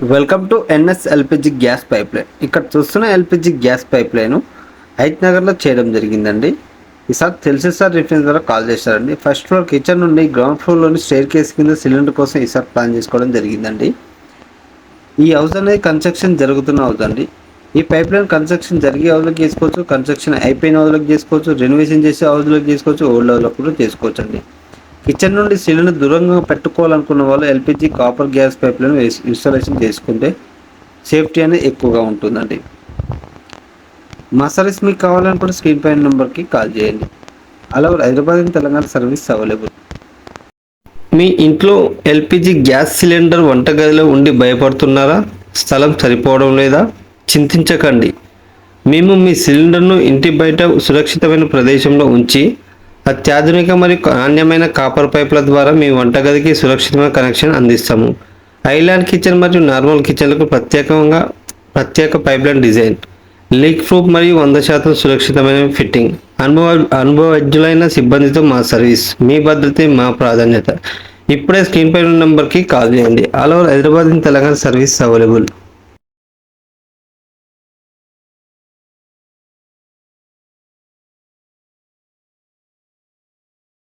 Welcome to NS LPG gas pipe line. ఇక్కడ చూస్తున్న LPG gas pipe line హైత్ నగర్లో చేయడం జరిగిందండి. ఈసారి తెలిసి సార్ రిఫరెన్స్ ద్వారా కాల్ చేశారండి. ఫస్ట్ ఫ్లోర్ కిచెన్ నుండి గ్రౌండ్ ఫ్లోర్లోని స్టేర్ కేస్ కింద సిలిండర్ కోసం ఈసారి ప్లాన్ చేసుకోవడం జరిగిందండి. ఈ హౌస్ అనేది కన్స్ట్రక్షన్ జరుగుతున్న హౌస్ అండి. ఈ పైప్ లైన్ కన్స్ట్రక్షన్ జరిగే హౌస్లోకి చేసుకోవచ్చు, కన్స్ట్రక్షన్ అయిపోయిన హౌస్లోకి చేసుకోవచ్చు, రెనోవేషన్ చేసే హౌస్లోకి చేసుకోవచ్చు, ఓల్డ్ హౌస్లో కూడా చేసుకోవచ్చు అండి. కిచెన్ నుండి సిలిండర్ దూరంగా పెట్టుకోవాలనుకున్న వాళ్ళు ఎల్పిజి కాపర్ గ్యాస్ పైప్లను ఇన్స్టాలేషన్ చేసుకుంటే సేఫ్టీ అనేది ఎక్కువగా ఉంటుందండి. మా సర్వీస్ మీకు కావాలనుకుంటే స్క్రీన్ పైన నెంబర్కి కాల్ చేయండి. అలా Hyderabad and Telangana service available. మీ ఇంట్లో ఎల్పిజి గ్యాస్ సిలిండర్ వంటగదిలో ఉండి భయపడుతున్నారా? స్థలం సరిపోవడం లేదా? చింతించకండి. మేము మీ సిలిండర్ను ఇంటి బయట సురక్షితమైన ప్రదేశంలో ఉంచి అత్యాధునిక మరియు నాణ్యమైన కాపర్ పైపుల ద్వారా మీ వంటగదికి సురక్షితమైన కనెక్షన్ అందిస్తాము. ఐలాండ్ కిచెన్ మరియు నార్మల్ కిచెన్లకు ప్రత్యేక పైప్లైన్ డిజైన్, లీక్ ప్రూఫ్ మరియు 100% సురక్షితమైన ఫిట్టింగ్, అనుభవజ్ఞులైన సిబ్బందితో మా సర్వీస్. మీ భద్రతే మా ప్రాధాన్యత. ఇప్పుడే స్క్రీన్ పై ఉన్న నెంబర్కి కాల్ చేయండి. All over Hyderabad and Telangana service available.